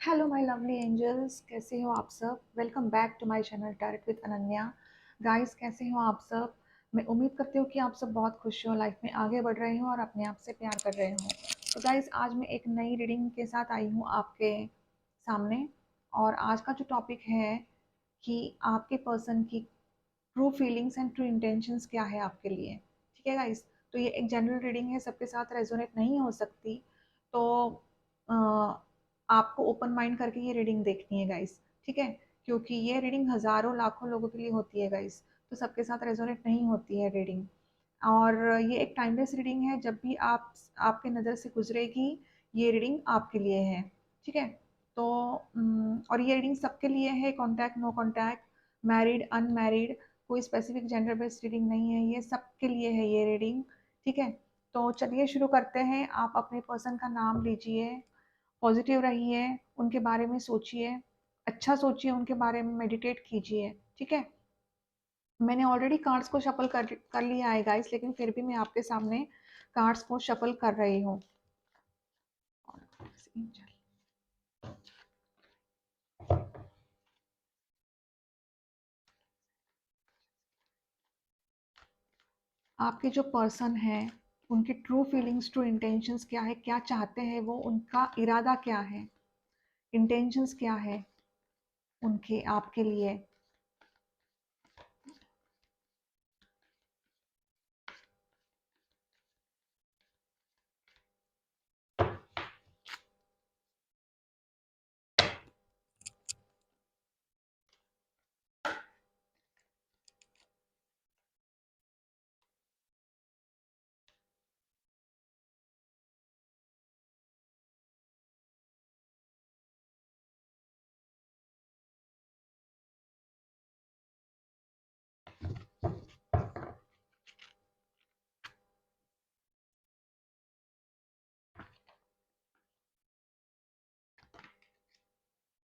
Hello my lovely angels, कैसे हो आप सब। Welcome back to my channel tarot with Ananya. Guys, कैसे हो आप सब। मैं उम्मीद करती हूँ कि आप सब बहुत खुश हो, लाइफ में आगे बढ़ रहे हो और अपने आप से प्यार कर रहे हो। तो गाइस, आज मैं एक नई रीडिंग के साथ आई हूँ आपके सामने। और आज का जो टॉपिक है कि आपके पर्सन की true feelings and true intentions क्या है आपके लिए। ठीक है गाइस। तो ये एक जनरल रीडिंग है, सबके साथ रेजोनेट नहीं हो सकती। तो अ, आपको ओपन माइंड करके ये रीडिंग देखनी है गाइस। ठीक है। क्योंकि ये रीडिंग हजारों लाखों लोगों के लिए होती है गाइस। तो सबके साथ रेजोनेट नहीं होती है रीडिंग। और ये एक टाइमलेस रीडिंग है, जब भी आप आपके नज़र से गुजरेगी ये रीडिंग आपके लिए है। ठीक है। तो और ये रीडिंग सबके लिए है, contact no contact, married unmarried, कोई स्पेसिफिक जेंडर बेस्ड रीडिंग नहीं है, ये सबके लिए है ये रीडिंग। ठीक है। तो चलिए शुरू करते हैं। आप अपने पर्सन का नाम लीजिए, पॉजिटिव रहिए, उनके बारे में सोचिए, अच्छा सोचिए, उनके बारे में मेडिटेट कीजिए। ठीक है। मैंने ऑलरेडी कार्ड्स को शफल कर लिया है गाइस, लेकिन फिर भी मैं आपके सामने कार्ड्स को शफल कर रही हूँ। आपके जो पर्सन है, उनकी ट्रू फीलिंग्स, ट्रू इंटेंशंस क्या है, क्या चाहते हैं वो, उनका इरादा क्या है, इंटेंशंस क्या है उनके आपके लिए।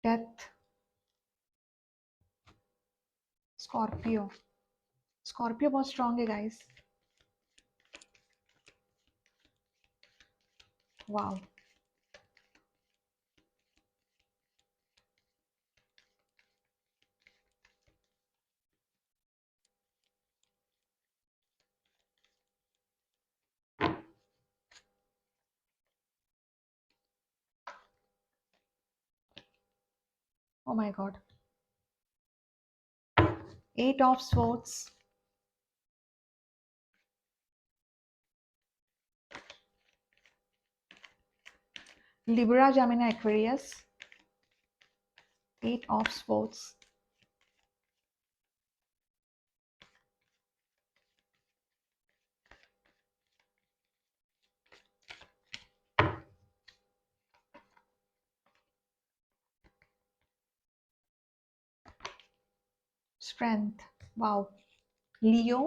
Death, Scorpio. स्कॉर्पियो बहुत स्ट्रांग है guys. Wow. Oh my god. Eight of swords, Libra, Gemini, Aquarius. Eight of swords, strength. Wow. Leo.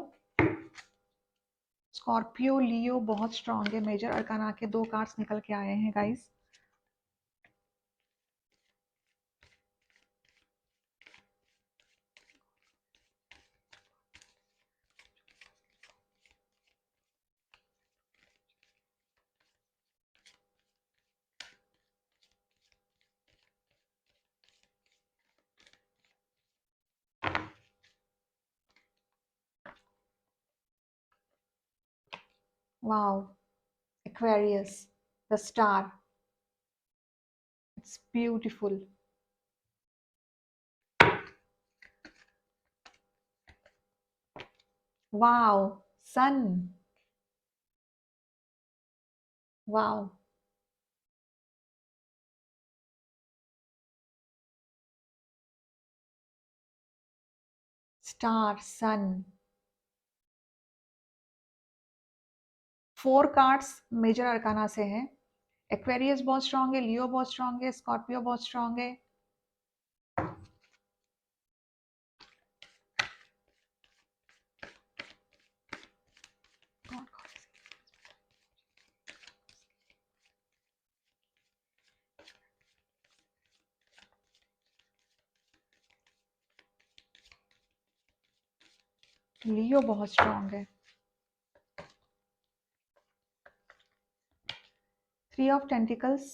Scorpio Leo बहुत स्ट्रांग है। मेजर अरकाना के दो कार्ड्स निकल के आए हैं guys. Wow. Aquarius, the star, it's beautiful. Wow. Sun. Wow. Star, sun. Four cards major arcana से हैं। एक्वेरियस बहुत स्ट्रांग है, लियो बहुत स्ट्रांग है, स्कॉर्पियो बहुत स्ट्रांग है। लियो बहुत स्ट्रांग है। Three of tentacles,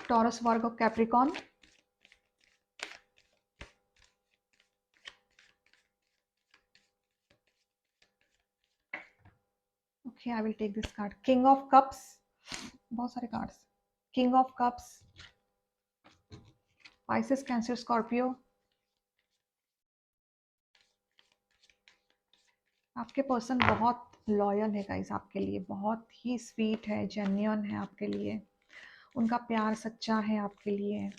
Taurus, Virgo, Capricorn. Okay, I will take this card. King of Cups. बहुत सारे cards. King of Cups. Pisces, Cancer, Scorpio. आपके पर्सन बहुत लॉयल है गाइस, आपके लिए बहुत ही स्वीट है, जेन्युइन है आपके लिए। उनका प्यार सच्चा है आपके लिए।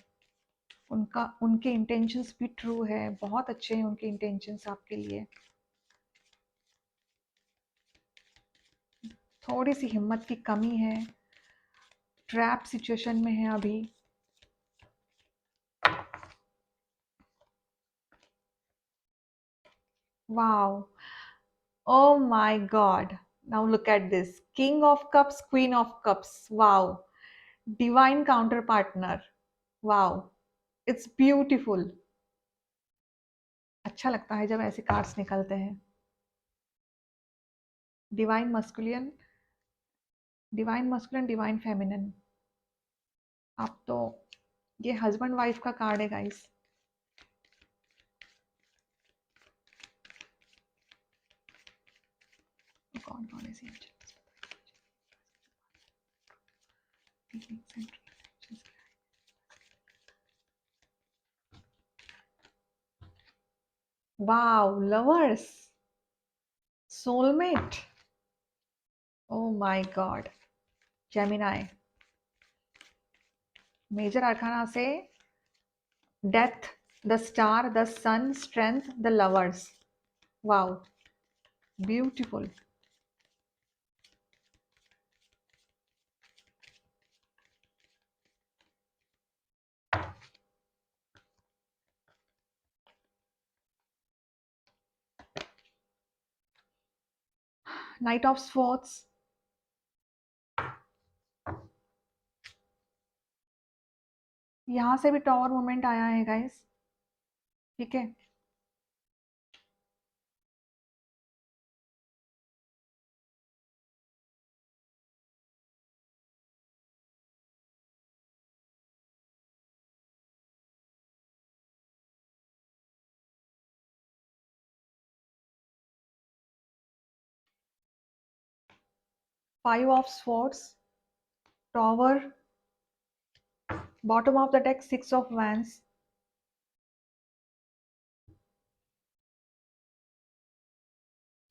उनके इंटेंशंस भी ट्रू है, बहुत अच्छे हैं उनके इंटेंशंस आपके लिए। थोड़ी सी हिम्मत की कमी है, ट्रैप सिचुएशन में है अभी। Wow, oh my god, now look at this, king of cups, queen of cups, wow, divine counter partner, wow, it's beautiful। अच्छा लगता है जब ऐसे कार्ड्स निकलते हैं। Divine masculine, divine masculine, divine feminine. आप तो, ये हस्बैंड वाइफ का कार्ड है गाइस। कौन कौन ऐसी wow, lovers, soulmate, oh my god, Gemini. Major arcana से death, the star, the sun, strength, the lovers, wow, beautiful. Knight of swords, यहां से भी टॉवर मोमेंट आया है गाइस, ठीक है। 5 of swords, tower, bottom of the deck 6 of wands.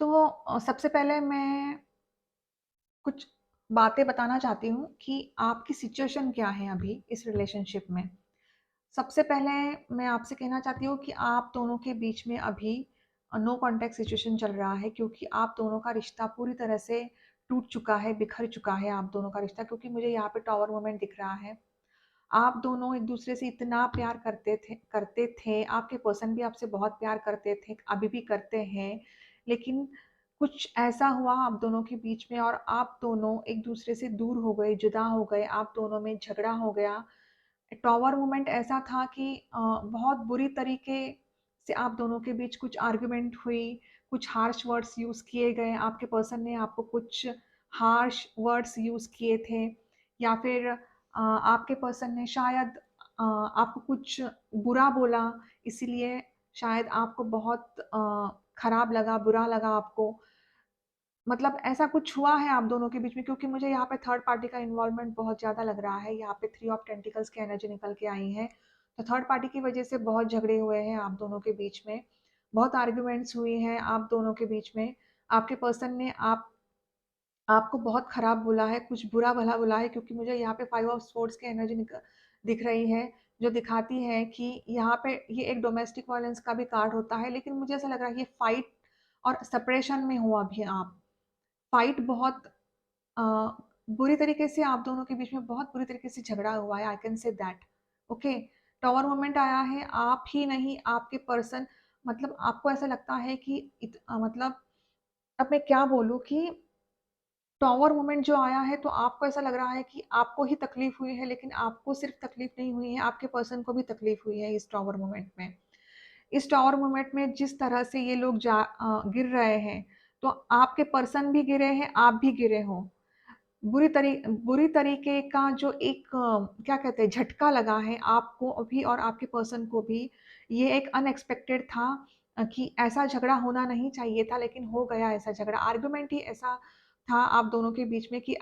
तो सबसे पहले मैं कुछ बातें बताना चाहती हूँ कि आपकी सिचुएशन क्या है अभी इस रिलेशनशिप में। सबसे पहले मैं आपसे कहना चाहती हूँ कि आप दोनों के बीच में अभी नो कॉन्टैक्ट सिचुएशन चल रहा है, क्योंकि आप दोनों का रिश्ता पूरी तरह से टूट चुका है, बिखर चुका है आप दोनों का रिश्ता, क्योंकि मुझे यहाँ पे टॉवर मोमेंट दिख रहा है। आप दोनों एक दूसरे से इतना प्यार करते थे, आपके पर्सन भी आपसे बहुत प्यार करते थे, अभी भी करते हैं, लेकिन कुछ ऐसा हुआ आप दोनों के बीच में और आप दोनों एक दूसरे से दूर हो गए, जुदा हो गए, आप दोनों में झगड़ा हो गया। टॉवर मोमेंट ऐसा था कि बहुत बुरी तरीके से आप दोनों के बीच कुछ आर्गुमेंट हुई, कुछ हार्श वर्ड्स यूज़ किए गए, आपके पर्सन ने आपको कुछ हार्श वर्ड्स यूज़ किए थे, या फिर आपके पर्सन ने शायद आपको कुछ बुरा बोला, इसीलिए शायद आपको बहुत खराब लगा, बुरा लगा आपको। मतलब ऐसा कुछ हुआ है आप दोनों के बीच में, क्योंकि मुझे यहाँ पे थर्ड पार्टी का इन्वॉल्वमेंट बहुत ज़्यादा लग रहा है। यहाँ पे 3 ऑफ टेंटिकल्स की एनर्जी निकल के आई है, तो थर्ड पार्टी की वजह से बहुत झगड़े हुए हैं आप दोनों के बीच में, बहुत आर्ग्यूमेंट्स हुई हैं आप दोनों के बीच में। आपके पर्सन ने आपको बहुत खराब बोला है, कुछ बुरा भला बोला है, क्योंकि मुझे यहाँ पे 5 ऑफ स्वॉर्ड्स की एनर्जी दिख रही है, जो दिखाती है कि यहाँ पे ये एक डोमेस्टिक वायलेंस का भी कार्ड होता है, लेकिन मुझे ऐसा लग रहा है ये फाइट और सेपरेशन में हुआ अभी। आप फाइट बहुत अ, बुरी तरीके से आप दोनों के बीच में बहुत बुरी तरीके से झगड़ा हुआ है, I can say that. Okay, tower moment आया है, आप ही नहीं आपके पर्सन, मतलब आपको ऐसा लगता है कि मतलब अब मैं क्या बोलूँ कि टॉवर मोमेंट जो आया है, तो आपको ऐसा लग रहा है कि आपको ही तकलीफ हुई है, लेकिन आपको सिर्फ तकलीफ नहीं हुई है, आपके पर्सन को भी तकलीफ हुई है इस टॉवर मोमेंट में। इस टॉवर मोमेंट में जिस तरह से ये लोग गिर रहे हैं, तो आपके पर्सन भी गिरे हैं, आप भी गिरे हो। बुरी तरीके का जो एक क्या कहते हैं झटका लगा है आपको अभी और आपके पर्सन को भी। ये एक अनएक्सपेक्टेड था कि ऐसा झगड़ा होना नहीं चाहिए था, लेकिन हो गया ऐसा झगड़ा। आर्गुमेंट ही ऐसा था आप दोनों के बीच में कि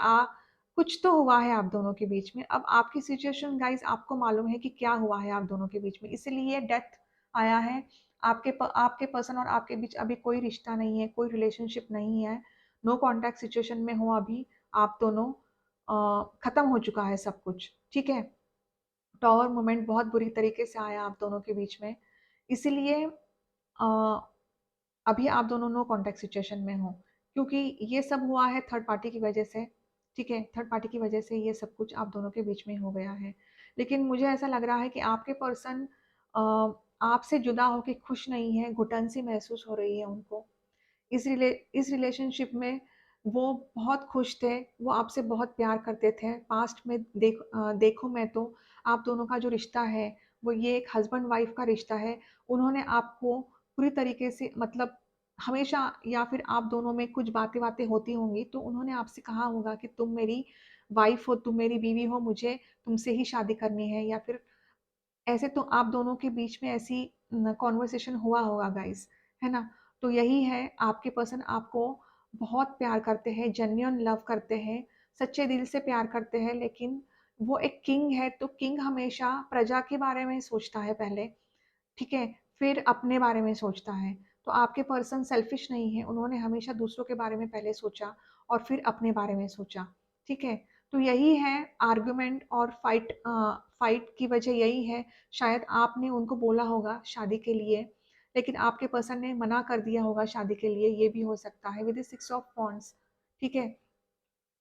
कुछ तो हुआ है आप दोनों के बीच में। अब आपकी सिचुएशन गाइस आपको मालूम है कि क्या हुआ है आप दोनों के बीच में, इसीलिए डेथ आया है। आपके पर्सन और आपके बीच अभी कोई रिश्ता नहीं है, कोई रिलेशनशिप नहीं है। नो कॉन्टैक्ट सिचुएशन में हो अभी आप दोनों। खत्म हो चुका है सब कुछ, ठीक है। टॉवर मोमेंट बहुत बुरी तरीके से आया आप दोनों के बीच में, इसीलिए अभी आप दोनों नो कॉन्टैक्ट सिचुएशन में हो, क्योंकि ये सब हुआ है थर्ड पार्टी की वजह से, ठीक है। थर्ड पार्टी की वजह से ये सब कुछ आप दोनों के बीच में हो गया है। लेकिन मुझे ऐसा लग रहा है कि आपके पर्सन आपसे जुदा होके खुश नहीं है, घुटन सी महसूस हो रही है उनको। इस रिलेशनशिप में वो बहुत खुश थे, वो आपसे बहुत प्यार करते थे। पास्ट में देखूँ मैं तो आप दोनों का जो रिश्ता है, वो ये एक हस्बैंड वाइफ का रिश्ता है। उन्होंने आपको पूरी तरीके से मतलब हमेशा, या फिर आप दोनों में कुछ बातें-वातें होती होंगी, तो उन्होंने आपसे कहा होगा कि तुम मेरी वाइफ हो, तुम मेरी बीवी हो, मुझे तुमसे ही शादी करनी है, या फिर ऐसे तो आप दोनों के बीच में ऐसी कॉन्वर्सेशन हुआ होगा गाइस, है ना? तो यही है, आपके पर्सन आपको बहुत प्यार करते हैं, जेन्युइन लव करते हैं, सच्चे दिल से प्यार करते हैं। लेकिन वो एक किंग है, तो किंग हमेशा प्रजा के बारे में सोचता है पहले, ठीक है? फिर अपने बारे में सोचता है। तो आपके पर्सन सेल्फिश नहीं है, उन्होंने हमेशा दूसरों के बारे में पहले सोचा और फिर अपने बारे में सोचा, ठीक है? तो यही है आर्गुमेंट और फाइट की वजह यही है। शायद आपने उनको बोला होगा शादी के लिए, लेकिन आपके पर्सन ने मना कर दिया होगा शादी के लिए, ये भी हो सकता है। विद द 6 ऑफ वांड्स, ठीक है?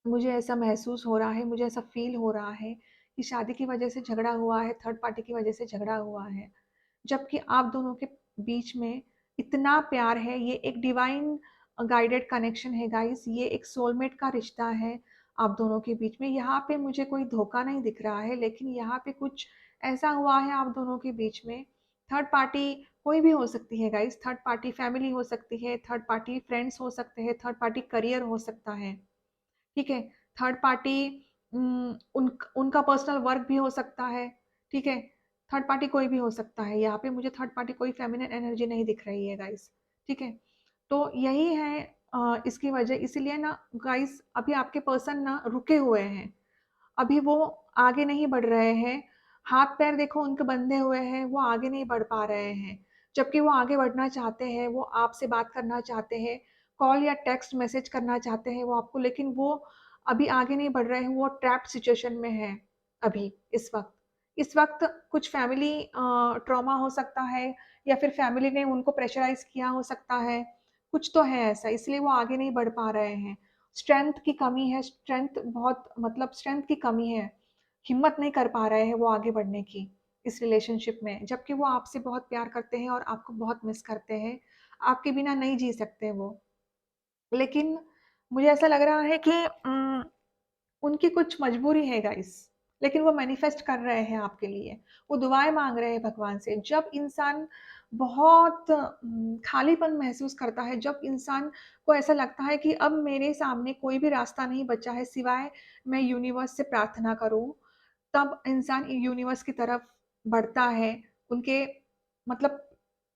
मुझे ऐसा महसूस हो रहा है, मुझे ऐसा फ़ील हो रहा है कि शादी की वजह से झगड़ा हुआ है, थर्ड पार्टी की वजह से झगड़ा हुआ है। जबकि आप दोनों के बीच में इतना प्यार है, ये एक डिवाइन गाइडेड कनेक्शन है गाइस, ये एक सोलमेट का रिश्ता है आप दोनों के बीच में। यहाँ पे मुझे कोई धोखा नहीं दिख रहा है, लेकिन यहाँ पे कुछ ऐसा हुआ है आप दोनों के बीच में। थर्ड पार्टी कोई भी हो सकती है गाइस, थर्ड पार्टी फैमिली हो सकती है, थर्ड पार्टी फ्रेंड्स हो सकते हैं, थर्ड पार्टी करियर हो सकता है, ठीक है? थर्ड पार्टी उनका पर्सनल वर्क भी हो सकता है, ठीक है? थर्ड पार्टी कोई भी हो सकता है, यहाँ पे मुझे थर्ड पार्टी कोई फेमिनिन एनर्जी नहीं दिख रही है गाइस, ठीक है? तो यही है इसकी वजह, इसीलिए ना गाइस अभी आपके पर्सन ना रुके हुए हैं, अभी वो आगे नहीं बढ़ रहे हैं। हाथ-पैर देखो उनके बंधे हुए हैं, वो आगे नहीं बढ़ पा रहे हैं। जबकि वो आगे बढ़ना चाहते हैं, वो आपसे बात करना चाहते हैं, कॉल या टेक्स्ट मैसेज करना चाहते हैं वो आपको, लेकिन वो अभी आगे नहीं बढ़ रहे हैं, वो ट्रैप्ड सिचुएशन में हैं अभी इस वक़्त। इस वक़्त कुछ फैमिली ट्रॉमा हो सकता है, या फिर फैमिली ने उनको प्रेशराइज़ किया हो सकता है। कुछ तो है ऐसा, इसलिए वो आगे नहीं बढ़ पा रहे हैं। स्ट्रेंथ की कमी है, स्ट्रेंथ बहुत मतलब स्ट्रेंथ की कमी है। हिम्मत नहीं कर पा रहे हैं वो आगे बढ़ने की इस रिलेशनशिप में, जबकि वो आपसे बहुत प्यार करते हैं और आपको बहुत मिस करते हैं। आपके बिना नहीं जी सकते वो। लेकिन मुझे ऐसा लग रहा है कि उनकी कुछ मजबूरी है गाइस, लेकिन वो मैनिफेस्ट कर रहे हैं आपके लिए। वो दुआएँ माँग रहे हैं भगवान से। जब इंसान बहुत खालीपन महसूस करता है, जब इंसान को ऐसा लगता है कि अब मेरे सामने कोई भी रास्ता नहीं बचा है सिवाय मैं यूनिवर्स से प्रार्थना करूँ, तब इंसान यूनिवर्स की तरफ बढ़ता है। उनके मतलब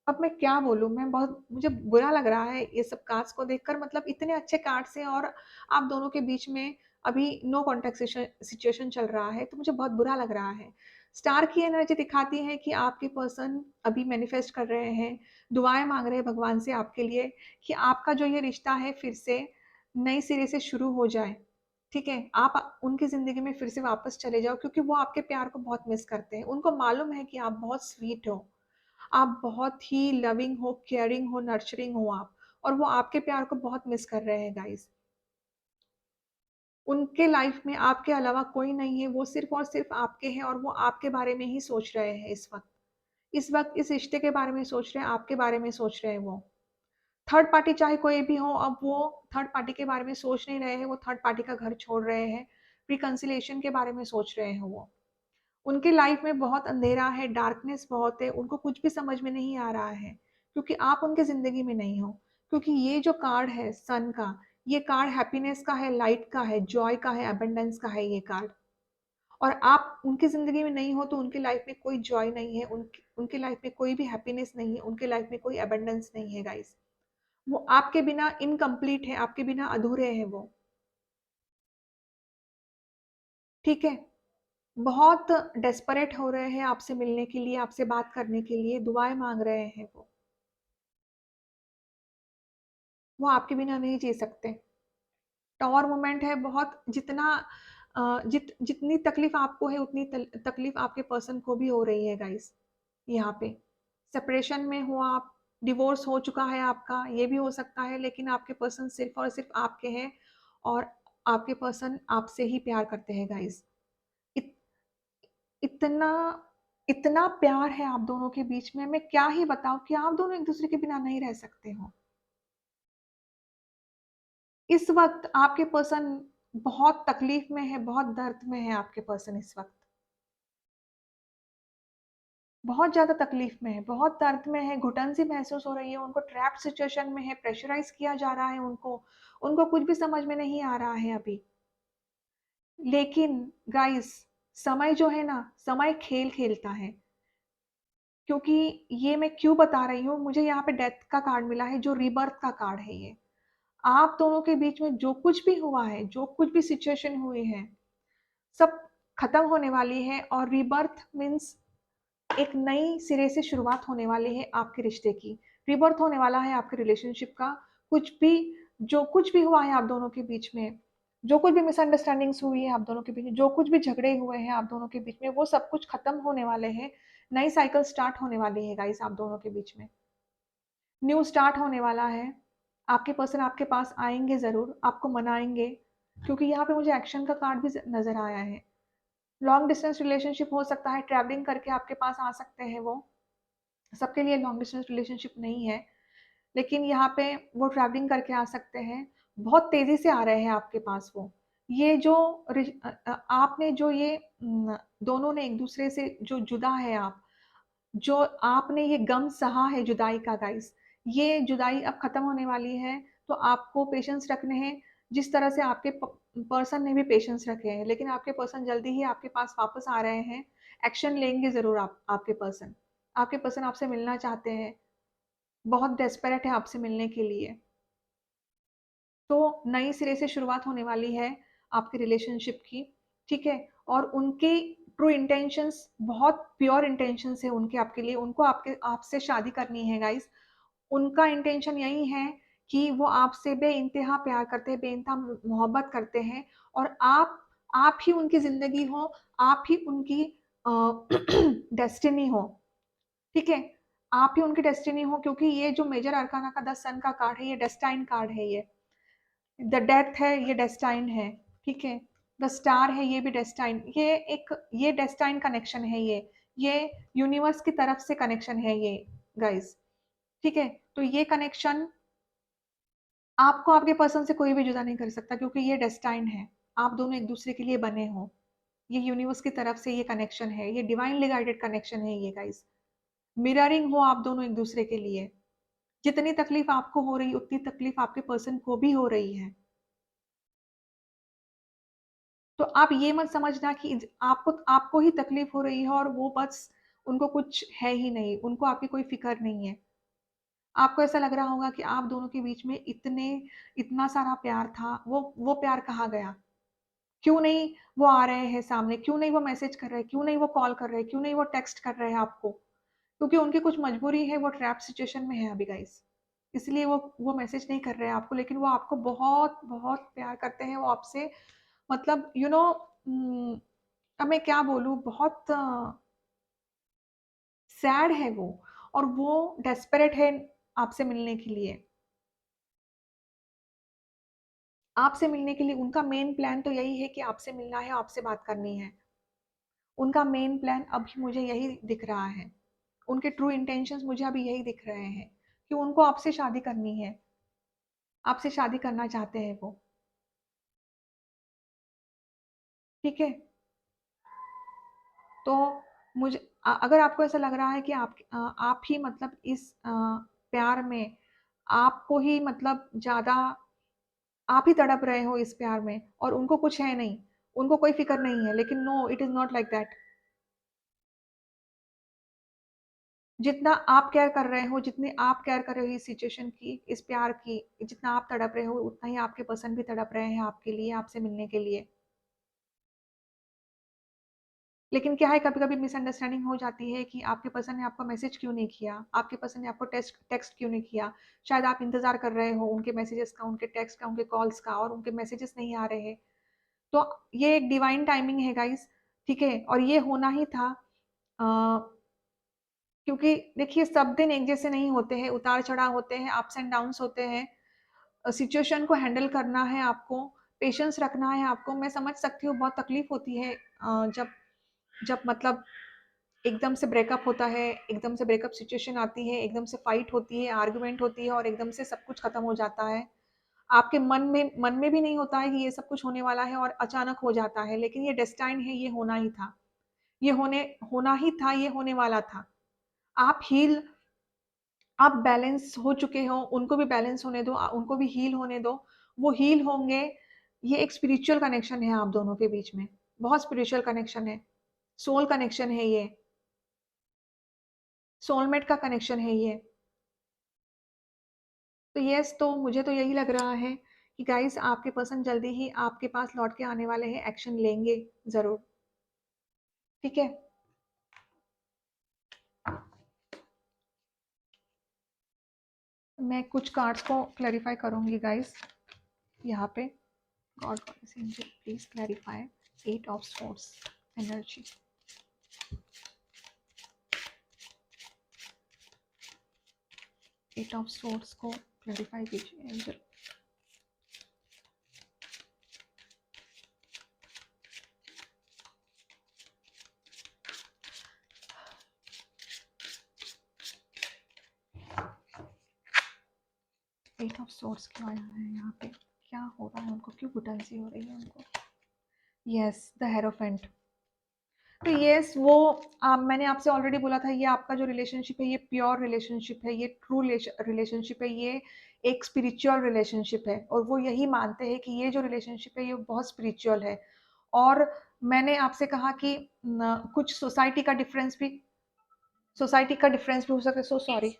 अब मैं क्या बोलूँ, मैं बहुत मुझे बुरा लग रहा है ये सब कार्ड्स को देखकर, मतलब इतने अच्छे कार्ड्स हैं और आप दोनों के बीच में अभी नो कॉन्टैक्ट सिचुएशन चल रहा है, तो मुझे बहुत बुरा लग रहा है। स्टार की एनर्जी दिखाती है कि आपके पर्सन अभी मैनिफेस्ट कर रहे हैं, दुआएँ माँग रहे हैं भगवान से आपके लिए कि आपका जो ये रिश्ता है फिर से नए सिरे से शुरू हो जाए, ठीक है? आप उनकी ज़िंदगी में फिर से वापस चले जाओ, क्योंकि वो आपके प्यार को बहुत मिस करते हैं। उनको मालूम है कि आप बहुत स्वीट हो, आप बहुत ही लविंग हो, केयरिंग हो, नर्चरिंग हो आप, और वो आपके प्यार को बहुत मिस कर रहे हैं गाइज़। उनके लाइफ में आपके अलावा कोई नहीं है, वो सिर्फ़ और सिर्फ़ आपके हैं और वो आपके बारे में ही सोच रहे हैं इस वक़्त। इस वक़्त इस रिश्ते के बारे में सोच रहे हैं, आपके बारे में सोच रहे हैं वो। थर्ड पार्टी चाहे कोई भी हो, अब वो थर्ड पार्टी के बारे में सोच नहीं रहे हैं, वो थर्ड पार्टी का घर छोड़ रहे हैं, रिकन्सिलिएशन के बारे में सोच रहे हैं वो। उनकी लाइफ में बहुत अंधेरा है, डार्कनेस बहुत है, उनको कुछ भी समझ में नहीं आ रहा है, क्योंकि आप उनकी ज़िंदगी में नहीं हो। क्योंकि ये जो कार्ड है सन का, ये कार्ड हैप्पीनेस का है, लाइट का है, जॉय का है, अबंडेंस का है ये कार्ड। और आप उनकी ज़िंदगी में नहीं हो तो उनकी लाइफ में कोई जॉय नहीं है, उनकी लाइफ में कोई भी हैप्पीनेस नहीं है, उनकी लाइफ में कोई अबंडेंस नहीं है गाइस। वो आपके बिना इनकम्प्लीट है, आपके बिना अधूरे हैं वो। ठीक है? बहुत डेस्परेट हो रहे हैं आपसे मिलने के लिए, आपसे बात करने के लिए, दुआएँ माँग रहे हैं वो। वो आपके बिना नहीं जी सकते। टॉवर मोमेंट है बहुत, जितना जितनी तकलीफ़ आपको है उतनी तकलीफ़ आपके पर्सन को भी हो रही है गाइस यहाँ पे। सेपरेशन में हो आप, डिवोर्स हो चुका है आपका, ये भी हो सकता है, लेकिन आपके पर्सन सिर्फ़ और सिर्फ़ आपके हैं और आपके पर्सन आपसे ही प्यार करते हैं गाइस। इत इतना इतना प्यार है आप दोनों के बीच में, मैं क्या ही बताऊँ कि आप दोनों एक-दूसरे के बिना नहीं रह सकते हो। इस वक़्त आपके पर्सन बहुत तकलीफ़ में है, बहुत दर्द में है आपके पर्सन इस वक़्त। बहुत ज़्यादा तकलीफ़ में है, बहुत दर्द में है, घुटन-सी महसूस हो रही है, उनको ट्रैप्ड सिचुएशन में है, प्रेशराइज़ किया जा रहा है उनको। उनको कुछ भी समझ में नहीं आ रहा है अभी। लेकिन गाइस, समय जो है ना, समय खेल खेलता है। क्योंकि ये मैं क्यों बता रही हूँ, मुझे यहाँ पे डेथ का कार्ड मिला है, जो रीबर्थ का कार्ड है ये। आप दोनों के बीच में जो कुछ भी हुआ है, जो कुछ भी सिचुएशन हुई है, सब खत्म होने वाली है और रीबर्थ मीन्स एक नई सिरे से शुरुआत होने वाली है आपके रिश्ते की। रीबर्थ होने वाला है आपके रिलेशनशिप का। कुछ भी जो कुछ भी हुआ है आप दोनों के बीच में, जो कुछ भी मिसअंडरस्टैंडिंग्स हुई है आप दोनों के बीच में, जो कुछ भी झगड़े हुए हैं आप दोनों के बीच में, वो सब कुछ खत्म होने वाले हैं। नई साइकिल स्टार्ट होने वाली है गाइस आप दोनों के बीच में। न्यू स्टार्ट होने वाला है। आपके पर्सन आपके पास आएँगे ज़रूर, आपको मनाएँगे, क्योंकि यहाँ पे मुझे एक्शन का कार्ड भी नज़र आया है। लॉन्ग डिस्टेंस रिलेशनशिप हो सकता है, ट्रैवलिंग करके आपके पास आ सकते हैं वो। सबके लिए लॉन्ग डिस्टेंस रिलेशनशिप नहीं है, लेकिन यहाँ पे वो ट्रैवलिंग करके आ सकते हैं। बहुत तेज़ी से आ रहे हैं आपके पास वो। ये जो आपने जो ये दोनों ने एक-दूसरे से जो जुदा है आप, जो आपने ये गम सहा है जुदाई का गाइस, ये जुदाई अब खत्म होने वाली है, तो आपको पेशेंस रखने हैं, जिस तरह से आपके पर्सन ने भी पेशेंस रखे हैं, लेकिन आपके पर्सन जल्दी ही आपके पास वापस आ रहे हैं। एक्शन लेंगे ज़रूर आपके पर्सन। आपके पर्सन आपसे मिलना चाहते हैं, बहुत डेस्परेट है आपसे मिलने के लिए। तो नए सिरे से शुरुआत होने वाली है आपके रिलेशनशिप की, ठीक है? और उनके ट्रू इंटेंशंस बहुत प्योर इंटेंशंस है उनके आपके लिए, उनको आपसे शादी करनी है गाइज़। उनका इंटेंशन यही है कि वो आपसे बेइंतहा प्यार करते हैं, बेइंतहा मोहब्बत करते हैं और आप ही उनकी ज़िंदगी हो, आप ही उनकी अ, डेस्टिनी हो, ठीक है? आप ही उनकी डेस्टिनी हो, क्योंकि ये जो मेजर अरकाना का द सन का कार्ड है, ये डेस्टाइन कार्ड है ये। द डेथ है, ये डेस्टाइन है, ठीक है? द स्टार है, ये भी डेस्टाइन, ये डेस्टाइन कनेक्शन है ये यूनिवर्स की तरफ से कनेक्शन है ये गाइज़, ठीक है? तो ये कनेक्शन आपको आपके पर्सन से कोई भी जुदा नहीं कर सकता, क्योंकि ये डेस्टाइन है। आप दोनों एक-दूसरे के लिए बने हो। ये यूनिवर्स की तरफ से ये कनेक्शन है, ये डिवाइनली गाइडेड कनेक्शन है ये गाइज़। मिररिंग हो आप दोनों एक-दूसरे के लिए। जितनी तकलीफ़ आपको हो रही है, उतनी तकलीफ़ आपके पर्सन को भी हो रही है। तो आप ये मत समझना कि आपको आपको ही तकलीफ हो रही है और वो बस उनको कुछ है ही नहीं, उनको आपकी कोई फ़िक्र नहीं है। आपको ऐसा लग रहा होगा कि आप दोनों के बीच में इतना सारा प्यार था, वो प्यार कहाँ गया? क्यों नहीं वो आ रहे हैं सामने? क्यों नहीं वो मैसेज कर रहे हैं? क्यों नहीं वो कॉल कर रहे हैं? क्यों नहीं वो टेक्स्ट कर रहे हैं आपको? क्योंकि उनकी कुछ मजबूरी है, वो ट्रैप सिचुएशन में है अभी गाइस। इसलिए वो मैसेज नहीं कर रहे हैं आपको, लेकिन वो आपको बहुत-बहुत प्यार करते हैं, वो आपसे मतलब उम, अब मैं क्या बोलूँ, बहुत सैड है वो और वो डेस्परेट है आपसे मिलने के लिए। आपसे मिलने के लिए उनका मेन प्लान तो यही है कि आपसे मिलना है, आपसे बात करनी है। उनका मेन प्लान अभी मुझे यही दिख रहा है। उनके ट्रू इंटेंशंस मुझे अभी यही दिख रहे हैं कि उनको आपसे शादी करनी है। आपसे शादी करना चाहते हैं वो, ठीक है? तो अगर आपको ऐसा लग रहा है कि आप ही मतलब इस प्यार में आपको ही मतलब ज़्यादा आप ही तड़प रहे हो इस प्यार में और उनको कुछ है नहीं, उनको कोई फिक्र नहीं है। लेकिन no, it is not like that. जितना आप केयर कर रहे हो, जितनी आप केयर कर रहे हो इस सिचुएशन की, इस प्यार की, जितना आप तड़प रहे हो उतना ही आपके पर्सन भी तड़प रहे हैं आपके लिए, आपसे मिलने के लिए। लेकिन क्या है, कभी कभी मिसअंडरस्टैंडिंग हो जाती है कि आपके पर्सन ने आपको मैसेज क्यों नहीं किया, आपके पर्सन ने आपको टेक्स्ट टेक्स्ट क्यों नहीं किया। शायद आप इंतजार कर रहे हो उनके मैसेजेस का, उनके टेक्स्ट का, उनके कॉल्स का, और उनके मैसेजेस नहीं आ रहे हैं। तो ये एक डिवाइन टाइमिंग है गाइस, ठीक है, और ये होना ही था। अ, क्योंकि देखिए, सब दिन एक जैसे नहीं होते हैं, उतार चढ़ाव होते हैं, अप्स एंड डाउन्स होते हैं। सिचुएशन को हैंडल करना है आपको, पेशेंस रखना है आपको। मैं समझ सकती हूँ, बहुत तकलीफ होती है जब जब मतलब एकदम से ब्रेकअप होता है, एकदम से ब्रेकअप सिचुएशन आती है, एकदम से फाइट होती है, आर्गुमेंट होती है, और एकदम से सब कुछ खत्म हो जाता है। आपके मन में भी नहीं होता है कि ये सब कुछ होने वाला है, और अचानक हो जाता है। लेकिन ये डेस्टाइन है, ये होना ही था, ये होना ही था, ये होने वाला था। आप हील आप बैलेंस हो चुके हो, उनको भी बैलेंस होने दो, उनको भी हील होने दो, वो हील होंगे। ये एक स्पिरिचुअल कनेक्शन है आप दोनों के बीच में, बहुत स्पिरिचुअल कनेक्शन है, सोल कनेक्शन है ये, सोलमेट का कनेक्शन है ये। तो यस, तो मुझे तो यही लग रहा है कि गाइस, आपके पर्सन जल्दी ही आपके पास लौट के आने वाले हैं, एक्शन लेंगे जरूर, ठीक है। मैं कुछ कार्ड्स को क्लैरिफाई करूंगी गाइस यहाँ पे। God please clarify 8 of swords energy. 8 of swords को क्लैरिफाई कीजिए एंजल। एट ऑफ स्वॉर्ड्स क्यों आया है यहाँ पे, क्या हो रहा है उनको, क्यों घुटनसी हो रही है उनको। Yes, the hierophant. तो यस, वो मैंने आपसे ऑलरेडी बोला था, ये आपका जो रिलेशनशिप है, ये प्योर रिलेशनशिप है, ये ट्रू रिलेशनशिप है, ये एक स्पिरिचुअल रिलेशनशिप है, और वो यही मानते हैं कि ये जो रिलेशनशिप है ये बहुत स्पिरिचुअल है। और मैंने आपसे कहा कि कुछ सोसाइटी का डिफरेंस भी हो सकता है। सो सॉरी,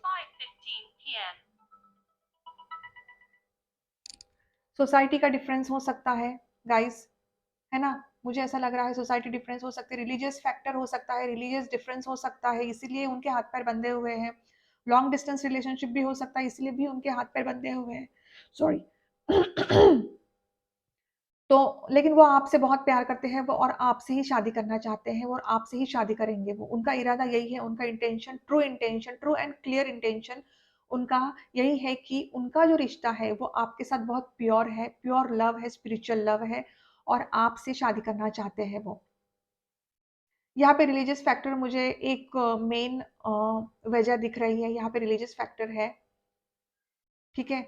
सोसाइटी का डिफरेंस हो सकता है गाइस, है ना। मुझे ऐसा लग रहा है सोसाइटी डिफरेंस हो सकते हैं, रिलीजियस फैक्टर हो सकता है, रिलीजियस डिफरेंस हो सकता है, इसीलिए उनके हाथ पैर बंधे हुए हैं। लॉन्ग डिस्टेंस रिलेशनशिप भी हो सकता है, इसलिए भी उनके हाथ पैर बंधे हुए हैं। सॉरी। तो लेकिन वो आपसे बहुत प्यार करते हैं वो, और आपसे ही शादी करना चाहते हैं वो, और आपसे ही शादी करेंगे वो। उनका इरादा यही है, उनका intention, true and clear intention उनका यही है कि उनका जो रिश्ता है वो आपके साथ बहुत प्योर है, प्योर लव है, स्पिरिचुअल लव है, और आपसे शादी करना चाहते हैं वो। यहाँ पे रिलीजियस फैक्टर मुझे एक मेन वजह दिख रही है, यहाँ पे रिलीजियस फैक्टर है, ठीक है।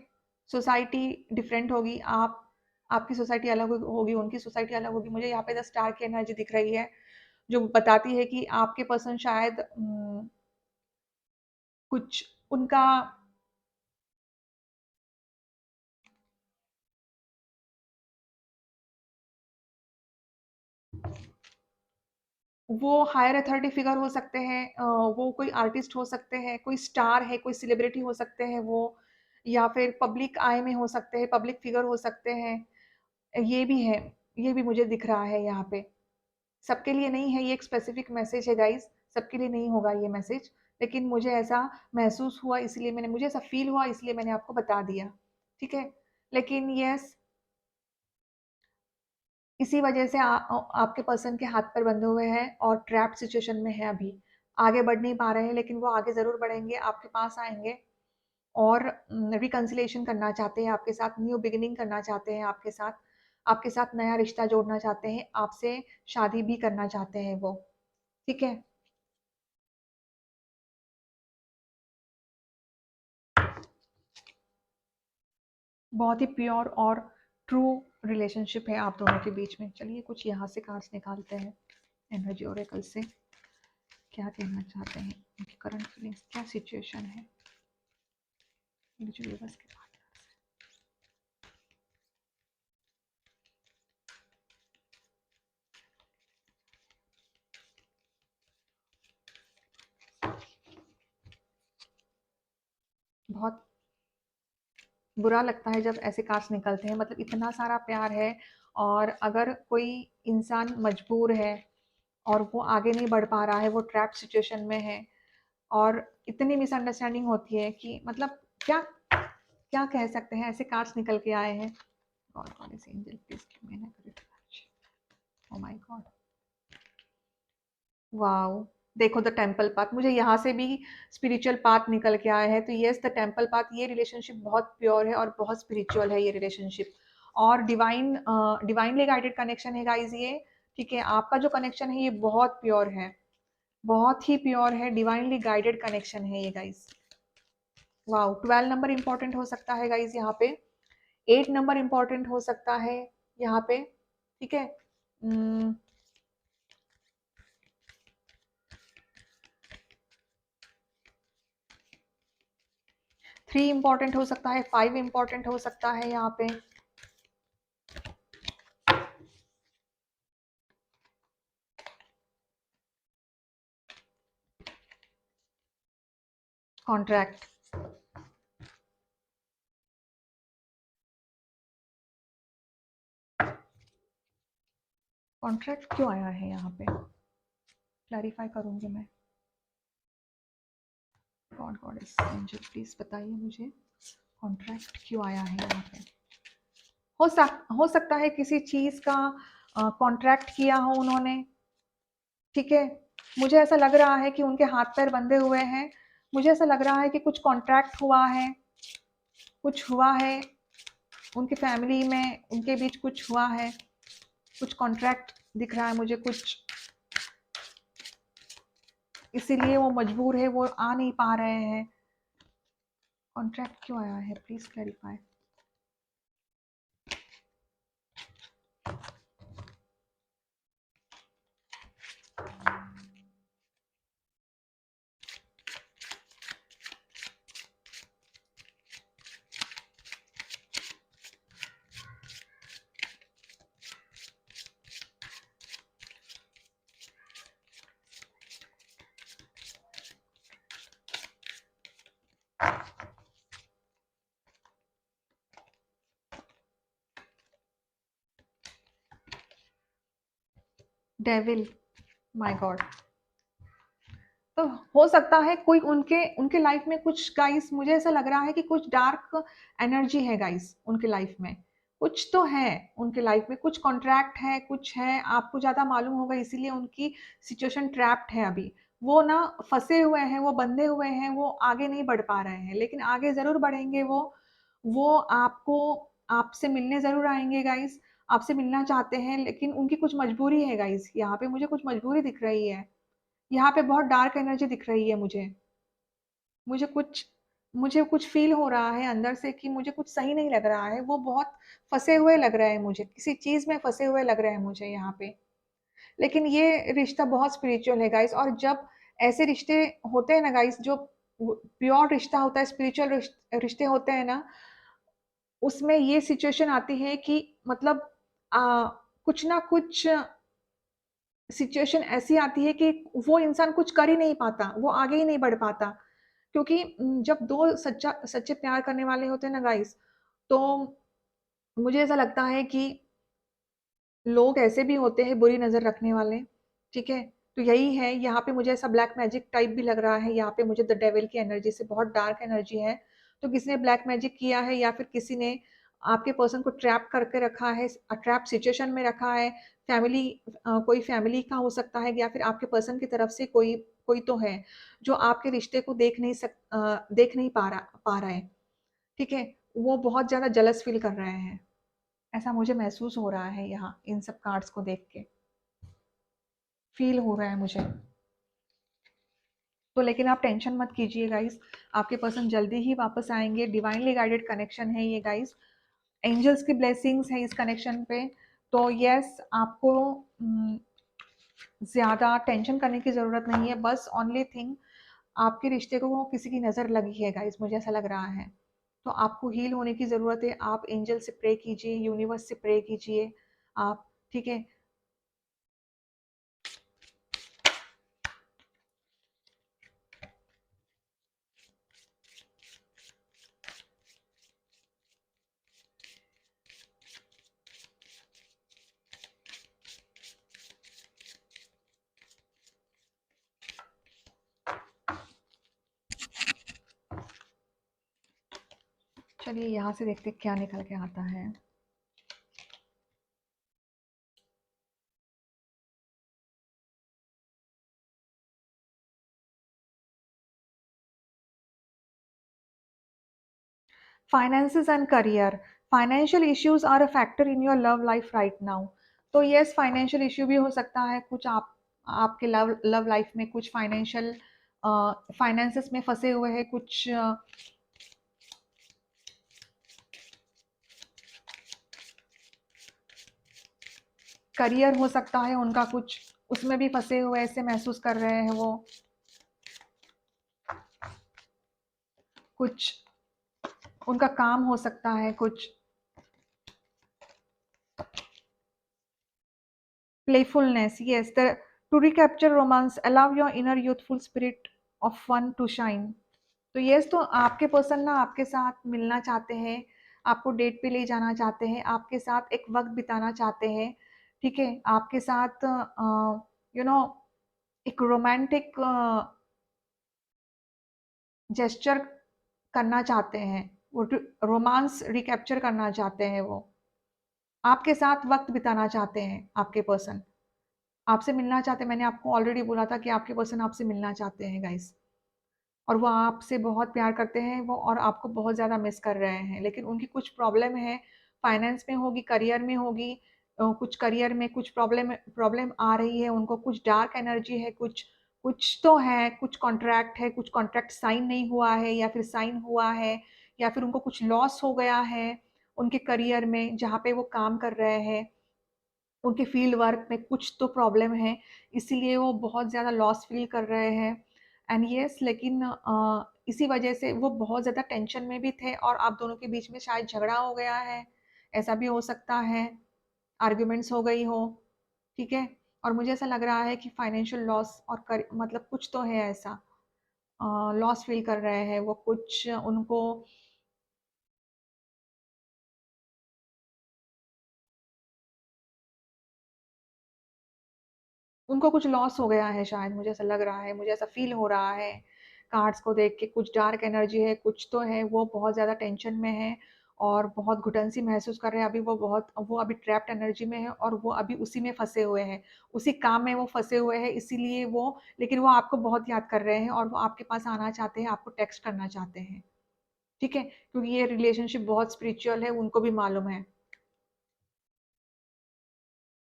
सोसाइटी डिफरेंट होगी, आपकी सोसाइटी अलग होगी, उनकी सोसाइटी अलग होगी। मुझे यहाँ पे द स्टार की एनर्जी दिख रही है, जो बताती है कि आपके पर्सन शायद कुछ उनका वो हायर अथॉरिटी फिगर हो सकते हैं, वो कोई आर्टिस्ट हो सकते हैं, कोई स्टार है, कोई सेलिब्रिटी हो सकते हैं वो, या फिर पब्लिक आई में हो सकते हैं, पब्लिक फिगर हो सकते हैं। ये भी है, ये भी मुझे दिख रहा है यहाँ पे। सबके लिए नहीं है, ये एक स्पेसिफिक मैसेज है गाइस, सबके लिए नहीं होगा ये मैसेज। लेकिन मुझे ऐसा महसूस हुआ, इसलिए मुझे ऐसा फील हुआ, इसलिए मैंने आपको बता दिया, ठीक है। लेकिन यस, इसी वजह से आपके पर्सन के हाथ पैर बंधे हुए हैं और ट्रैप सिचुएशन में है अभी, आगे बढ़ नहीं पा रहे हैं। लेकिन वो आगे ज़रूर बढ़ेंगे, आपके पास आएंगे, और रिकन्सिलेशन करना चाहते हैं आपके साथ, न्यू बिगिनिंग करना चाहते हैं आपके साथ नया रिश्ता जोड़ना चाहते हैं, आपसे शादी भी करना चाहते हैं वो, ठीक है। बहुत ही प्योर और ट्रू रिलेशनशिप है आप दोनों के बीच में। चलिए कुछ यहाँ से कार्ड्स निकालते हैं एनर्जी ओरेकल से, क्या कहना चाहते हैं, उनकी करंट फीलिंग्स, क्या सिचुएशन है यूनिवर्स के बाद। बुरा लगता है जब ऐसे कार्ड्स निकलते हैं, मतलब इतना सारा प्यार है और अगर कोई इंसान मजबूर है और वो आगे नहीं बढ़ पा रहा है, वो ट्रैप सिचुएशन में है और इतनी मिसअंडरस्टैंडिंग होती है कि मतलब क्या क्या कह सकते हैं, ऐसे कार्ड्स निकल के आए हैं। God goddess angel please give me an accurate match. Oh my God, wow! देखो द टेम्पल पाथ, मुझे यहाँ से भी स्पिरिचुअल पाथ निकल के आया है, तो यस द टेम्पल पाथ, ये रिलेशनशिप बहुत प्योर है और बहुत स्पिरिचुअल है ये रिलेशनशिप और डिवाइनली गाइडेड कनेक्शन है गाइस ये, ठीक है? आपका जो कनेक्शन है ये बहुत प्योर है, बहुत ही प्योर है, डिवाइनली गाइडेड कनेक्शन है ये गाइस। वाओ! 12 नंबर इंपॉर्टेंट हो सकता है गाइस यहाँ पे, 8 नंबर इंपॉर्टेंट हो सकता है यहाँ पे, ठीक है? 3 इंपॉर्टेंट हो सकता है, 5 इंपॉर्टेंट हो सकता है यहाँ पे। कॉन्ट्रैक्ट, कॉन्ट्रैक्ट क्यों आया है यहाँ पे, क्लैरिफाई करूंगी मैं। गॉड गॉडेस एंजल प्लीज बताइए मुझे कॉन्ट्रैक्ट क्यों आया है यहाँ पे। हो सकता है किसी चीज का कॉन्ट्रैक्ट किया हो उन्होंने, ठीक है? मुझे ऐसा लग रहा है कि उनके हाथ पैर बंधे हुए हैं, मुझे ऐसा लग रहा है कि कुछ कॉन्ट्रैक्ट हुआ है, कुछ हुआ है उनके फैमिली में, उनके बीच कुछ हुआ है, कुछ कॉन्ट्रैक्ट दिख रहा है मुझे कुछ, इसीलिए वो मजबूर है, वो आ नहीं पा रहे हैं। कॉन्ट्रैक्ट क्यों आया है, please clarify. Devil, my God. तो हो सकता है कोई उनके उनके लाइफ में कुछ गाइस, मुझे ऐसा लग रहा है कि कुछ डार्क एनर्जी है गाइस उनके लाइफ में, कुछ तो है उनके लाइफ में, कुछ कॉन्ट्रैक्ट है, कुछ है, आपको ज्यादा मालूम होगा, इसीलिए उनकी सिचुएशन ट्रैप्ड है अभी। वो ना फंसे हुए हैं, वो बंधे हुए हैं, वो आगे नहीं बढ़ पा रहे हैं, लेकिन आगे जरूर बढ़ेंगे वो आपको, आपसे मिलने जरूर आएंगे गाइस, आपसे मिलना चाहते हैं, लेकिन उनकी कुछ मजबूरी है गाइस, यहाँ पे मुझे कुछ मजबूरी दिख रही है, यहाँ पे बहुत डार्क एनर्जी दिख रही है मुझे, मुझे कुछ मुझे कुछ फील हो रहा है अंदर से कि मुझे कुछ सही नहीं लग रहा है, वो बहुत फंसे हुए लग रहे हैं मुझे, किसी चीज में फंसे हुए लग रहे हैं मुझे यहाँ पे। लेकिन ये रिश्ता बहुत स्पिरिचुअल है गाइस, और जब ऐसे रिश्ते होते हैं ना गाइस, जो प्योर रिश्ता होता है, स्पिरिचुअल रिश्ते होते हैं ना, उसमें ये सिचुएशन आती है कि मतलब कुछ ना कुछ सिचुएशन ऐसी आती है कि वो इंसान कुछ कर ही नहीं पाता, वो आगे ही नहीं बढ़ पाता, क्योंकि जब दो सच्चे प्यार करने वाले होते हैं ना गाइस, तो मुझे ऐसा लगता है कि लोग ऐसे भी होते हैं बुरी नजर रखने वाले, ठीक है? तो यही है, यहाँ पे मुझे ऐसा ब्लैक मैजिक टाइप भी लग रहा है, यहाँ पे मुझे द डेविल की एनर्जी से, बहुत डार्क एनर्जी है, तो किसी ने ब्लैक मैजिक किया है या फिर किसी ने आपके पर्सन को ट्रैप करके रखा है, ट्रैप सिचुएशन में रखा है, फैमिली, कोई फैमिली का हो सकता है या फिर आपके पर्सन की तरफ से कोई कोई तो है जो आपके रिश्ते को देख नहीं पा रहा है, ठीक है? वो बहुत ज्यादा जलस फील कर रहे हैं, ऐसा मुझे महसूस हो रहा है यहाँ इन सब कार्ड्स को देख के, फील हो रहा है मुझे। तो लेकिन आप टेंशन मत कीजिए गाइस, आपके पर्सन जल्दी ही वापस आएंगे, डिवाइनली गाइडेड कनेक्शन है ये गाइस, एंजल्स की ब्लेसिंग्स है इस कनेक्शन पे। तो यस, आपको ज्यादा टेंशन करने की जरूरत नहीं है, बस ओनली थिंग, आपके रिश्ते को किसी की नजर लगी है गाइस, मुझे ऐसा लग रहा है, तो आपको हील होने की जरूरत है, आप एंजल से प्रे कीजिए, यूनिवर्स से प्रे कीजिए आप, ठीक है? चलिए यहाँ से देखते क्या निकल के आता है। Finances and career. Financial issues are a factor in your love life right now. तो यस, फाइनेंशियल इश्यू भी हो सकता है कुछ, आप आपके लव लाइफ में कुछ फाइनेंशियल फाइनेंसेस में फंसे हुए हैं कुछ। करियर हो सकता है उनका कुछ, उसमें भी फंसे हुए ऐसे महसूस कर रहे हैं वो। कुछ उनका काम हो सकता है कुछ। Playfulness, yes. To recapture romance, allow your inner youthful spirit of fun to shine. तो यस, तो आपके पर्सन ना आपके साथ मिलना चाहते हैं, आपको डेट पे ले जाना चाहते हैं, आपके साथ एक वक्त बिताना चाहते हैं। ठीक है, आपके साथ यू नो एक रोमांटिक जेस्चर करना चाहते हैं, वो रोमांस रिकैप्चर करना चाहते हैं, वो आपके साथ वक्त बिताना चाहते हैं। आपके पर्सन आपसे मिलना चाहते हैं। मैंने आपको ऑलरेडी बोला था कि आपके पर्सन आपसे मिलना चाहते हैं गाइस, और वो आपसे बहुत प्यार करते हैं वो, और आपको बहुत ज़्यादा मिस कर रहे हैं। लेकिन उनकी कुछ प्रॉब्लम है, फाइनेंस में होगी, करियर में होगी। कुछ करियर में कुछ प्रॉब्लम प्रॉब्लम आ रही है उनको, कुछ डार्क एनर्जी है, कुछ तो है, कुछ कॉन्ट्रैक्ट है, कुछ कॉन्ट्रैक्ट साइन नहीं हुआ है, या फिर साइन हुआ है, या फिर उनको कुछ लॉस हो गया है उनके करियर में जहाँ पे वो काम कर रहे हैं। उनके फील्ड वर्क में कुछ तो प्रॉब्लम है, इसीलिए वो बहुत ज़्यादा लॉस फील कर रहे हैं। एंड यस, लेकिन इसी वजह से वो बहुत ज़्यादा टेंशन में भी थे, और आप दोनों के बीच में शायद झगड़ा हो गया है, ऐसा भी हो सकता है, आर्ग्यूमेंट्स हो गई हो। ठीक है, और मुझे ऐसा लग रहा है कि फाइनेंशियल लॉस और मतलब कुछ तो है ऐसा, लॉस फील कर रहे हैं वो, कुछ उनको कुछ लॉस हो गया है शायद, मुझे ऐसा लग रहा है, मुझे ऐसा फ़ील हो रहा है। कार्ड्स को देख के कुछ डार्क एनर्जी है, कुछ तो है, वो बहुत ज़्यादा टेंशन में है और बहुत घुटन-सी महसूस कर रहे हैं अभी। वो अभी ट्रैप्ड एनर्जी में है, और वो अभी उसी में फँसे हुए हैं, उसी काम में वो फँसे हुए हैं, इसीलिए वो, लेकिन वो आपको बहुत याद कर रहे हैं, और वो आपके पास आना चाहते हैं, आपको टेक्स्ट करना चाहते हैं। ठीक है? क्योंकि ये रिलेशनशिप बहुत स्पिरिचुअल है, उनको भी मालूम है।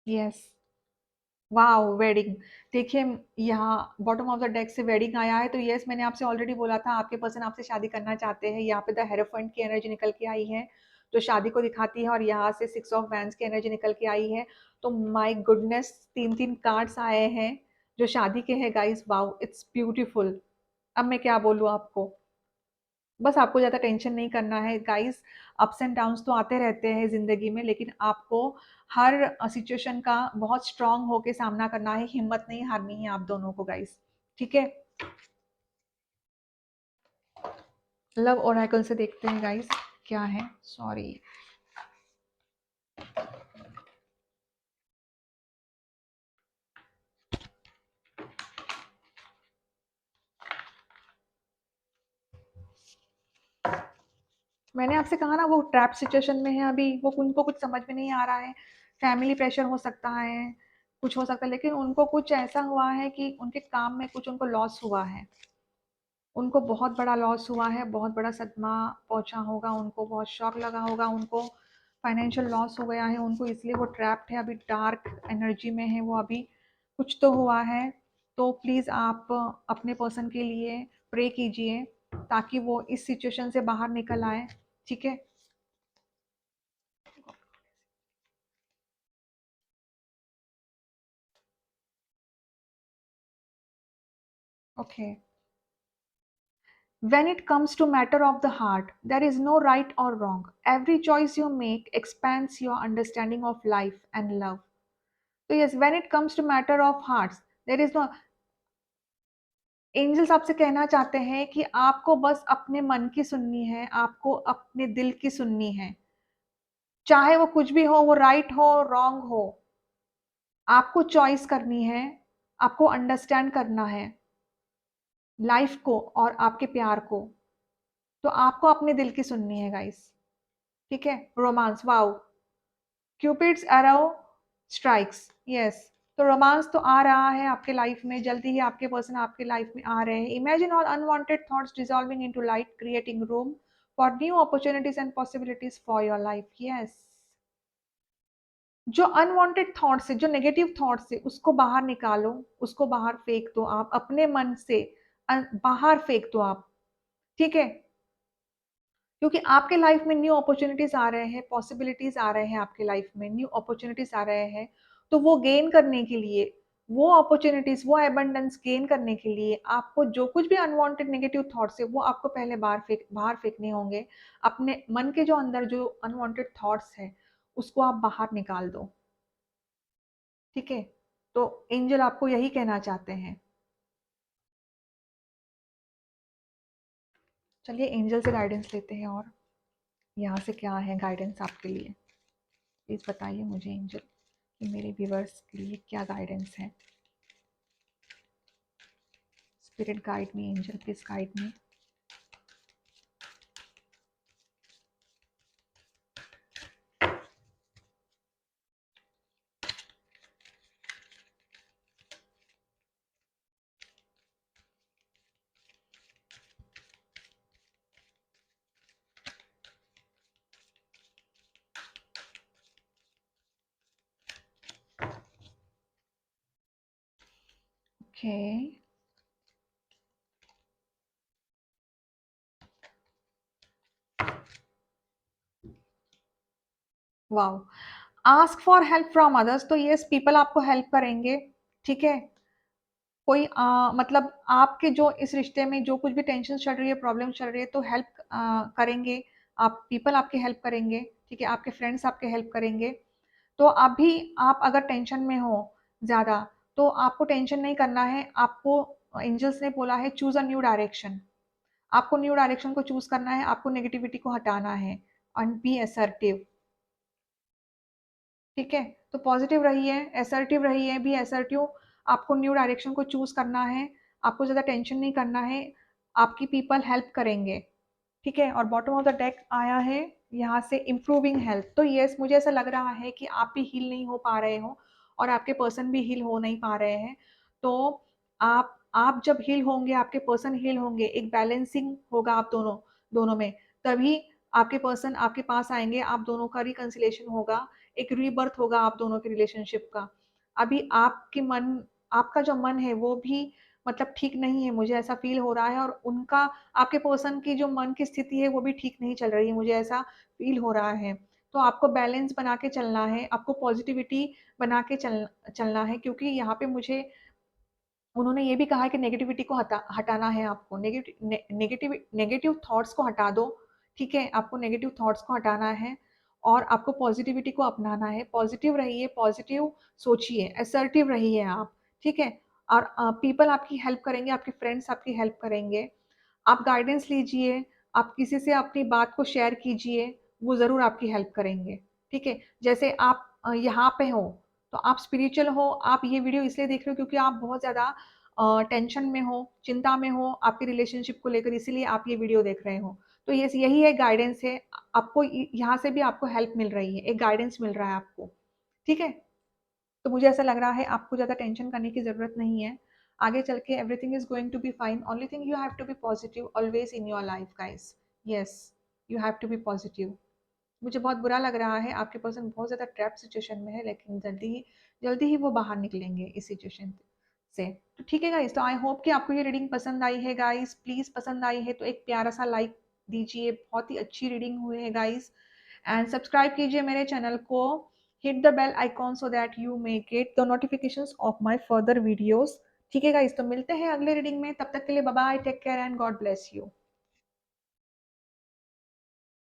येस। वाओ! वेडिंग। देखिए, यहाँ बॉटम ऑफ द डेक से वेडिंग आया है, तो येस, मैंने आपसे ऑलरेडी बोला था आपके पर्सन आपसे शादी करना चाहते हैं। यहाँ पे द हेरोफेंट की एनर्जी निकल के आई है, जो शादी को दिखाती है, और यहाँ से 6 ऑफ वैंड्स की एनर्जी निकल के आई है। तो माय गुडनेस, 3-3 कार्ड्स आए हैं, जो शादी के हैं गाइस। वाओ! It's beautiful. अब मैं क्या बोलूँ आपको? बस आपको ज़्यादा टेंशन नहीं करना है गाइस। अप्स एंड डाउन्स तो आते रहते हैं ज़िंदगी में, लेकिन आपको हर सिचुएशन का बहुत स्ट्रॉन्ग होके सामना करना है, हिम्मत नहीं हारनी है आप दोनों को गाइस। ठीक है? लव ओरेकल से देखते हैं गाइस क्या है। सॉरी। मैंने आपसे कहा ना, वो ट्रैप सिचुएशन में है अभी, वो उनको कुछ समझ में नहीं आ रहा है। फैमिली प्रेशर हो सकता है, कुछ हो सकता है, लेकिन उनको कुछ ऐसा हुआ है कि उनके काम में कुछ उनको लॉस हुआ है। उनको बहुत बड़ा लॉस हुआ है, बहुत बड़ा सदमा पहुँचा होगा उनको, बहुत शॉक लगा होगा उनको, फाइनेंशियल लॉस हो गया है उनको, इसलिए वो ट्रैप्ड है, अभी डार्क एनर्जी में है वो अभी। कुछ तो हुआ है, तो प्लीज़ आप अपने पर्सन के लिए प्रे कीजिए, ताकि वो इस सिचुएशन से बाहर निकल आए। ठीक है? Okay. When it comes to matter of the heart, there is no right or wrong. Every choice you make expands your understanding of life and love. तो yes, when it comes to matter of hearts, there is no, angels आपसे कहना चाहते हैं कि आपको बस अपने मन की सुननी है, आपको अपने दिल की सुननी है। चाहे वो कुछ भी हो, वो राइट हो, रॉन्ग हो, आपको चॉइस करनी है, आपको अंडरस्टैंड करना है लाइफ को और आपके प्यार को। तो आपको अपने दिल की सुननी है गाइस। ठीक है, romance, wow, cupids arrow strikes, yes. तो रोमांस तो आ रहा है आपके लाइफ में, जल्दी ही आपके पर्सन आपके लाइफ में आ रहे हैं। Imagine all unwanted thoughts dissolving into light, creating room for new opportunities and possibilities for your life, yes. जो अनवांटेड थॉट्स है, जो नेगेटिव थॉट्स है, उसको बाहर निकालो, उसको बाहर फेंक दो आप अपने मन से, बाहर फेंक दो आप, ठीक है। क्योंकि आपके लाइफ में न्यू अपॉर्चुनिटीज आ रहे हैं, पॉसिबिलिटीज आ रहे हैं आपके लाइफ में, न्यू अपॉर्चुनिटीज आ रहे हैं। तो वो गेन करने के लिए, वो अपॉर्चुनिटीज, वो एबंडेंस गेन करने के लिए आपको जो कुछ भी अनवांटेड नेगेटिव थॉट्स है वो आपको पहले बाहर फेंकने होंगे। अपने मन के जो अंदर जो अनवांटेड थॉट्स है उसको आप बाहर निकाल दो, ठीक है। तो एंजल आपको यही कहना चाहते हैं। चलिए एंजल से गाइडेंस लेते हैं, और यहाँ से क्या है गाइडेंस आपके लिए, प्लीज बताइए मुझे एंजल कि मेरे व्यूवर्स के लिए क्या गाइडेंस है। Spirit guide me, angel please guide me. Okay, wow, ask for help from others, तो यस पीपल आपको हेल्प करेंगे, ठीक है। कोई मतलब आपके जो इस रिश्ते में जो कुछ भी टेंशन चल रही है, प्रॉब्लम चल रही है, तो हेल्प करेंगे आप, पीपल आपकी हेल्प करेंगे, ठीक है। आपके फ्रेंड्स आपके हेल्प करेंगे। तो अभी आप अगर टेंशन में हो ज़्यादा, तो आपको टेंशन नहीं करना है, आपको एंजल्स ने बोला है चूज अ न्यू डायरेक्शन। आपको न्यू डायरेक्शन को चूज करना है, आपको नेगेटिविटी को हटाना है, एंड बी असर्टिव, ठीक है। तो पॉजिटिव रहिए, असर्टिव रहिए, बी असर्टिव। आपको न्यू डायरेक्शन को चूज करना है, आपको ज़्यादा टेंशन नहीं करना है, आपकी पीपल हेल्प करेंगे, ठीक है। और बॉटम ऑफ द डेक आया है यहाँ से इम्प्रूविंग हेल्थ, तो यस मुझे ऐसा लग रहा है कि आप भी हील नहीं हो पा रहे हो और आपके पर्सन भी हील हो नहीं पा रहे हैं। तो आप जब हील होंगे, आपके पर्सन हील होंगे, एक बैलेंसिंग होगा आप दोनों दोनों में, तभी आपके पर्सन आपके पास आएंगे, आप दोनों का रिकंसिलेशन होगा, एक रीबर्थ होगा आप दोनों के रिलेशनशिप का। अभी आपका जो मन है वो भी मतलब ठीक नहीं है, मुझे ऐसा फील हो रहा है, और उनका, आपके पर्सन की जो मन की स्थिति है वो भी ठीक नहीं चल रही है, मुझे ऐसा फील हो रहा है। तो आपको बैलेंस बना के चलना है, आपको पॉजिटिविटी बना के चलना है, क्योंकि यहाँ पे मुझे उन्होंने ये भी कहा है कि नेगेटिविटी को हटाना है आपको, नेगेटिव थॉट्स को हटा दो, ठीक है। आपको नेगेटिव थॉट्स को हटाना है और आपको पॉजिटिविटी को अपनाना है। पॉजिटिव रहिए, पॉजिटिव सोचिए, असर्टिव रहिए आप, ठीक है। और पीपल आपकी हेल्प करेंगे, आपके फ्रेंड्स आपकी हेल्प करेंगे। आप गाइडेंस लीजिए, आप किसी से अपनी बात को शेयर कीजिए, वो ज़रूर आपकी हेल्प करेंगे, ठीक है। जैसे आप यहाँ पे हो, तो आप स्पिरिचुअल हो, आप ये वीडियो इसलिए देख रहे हो क्योंकि आप बहुत ज़्यादा टेंशन में हो, चिंता में हो आपके रिलेशनशिप को लेकर, इसीलिए आप ये वीडियो देख रहे हो। तो ये यही एक गाइडेंस है, आपको यहाँ से भी आपको हेल्प मिल रही है, एक गाइडेंस मिल रहा है आपको, ठीक है। तो मुझे ऐसा लग रहा है आपको ज़्यादा टेंशन करने की ज़रूरत नहीं है। आगे चल के everything is going to be fine, only thing you have to be positive always in your life guys, yes, you have to be positive. मुझे बहुत बुरा लग रहा है, आपके पर्सन बहुत ज़्यादा ट्रैप सिचुएशन में है, लेकिन जल्दी ही वो बाहर निकलेंगे इस सिचुएशन से। तो ठीक है गाइस, तो आई होप कि आपको ये रीडिंग पसंद आई है गाइस। प्लीज़ पसंद आई है तो एक प्यारा सा लाइक दीजिए, बहुत ही अच्छी रीडिंग हुई है गाइस। एंड सब्सक्राइब कीजिए मेरे चैनल को, hit the bell icon so that you may get the notifications of my further videos, ठीक है गाइस। तो मिलते हैं अगले रीडिंग में, तब तक के लिए bye bye, take care and God bless you.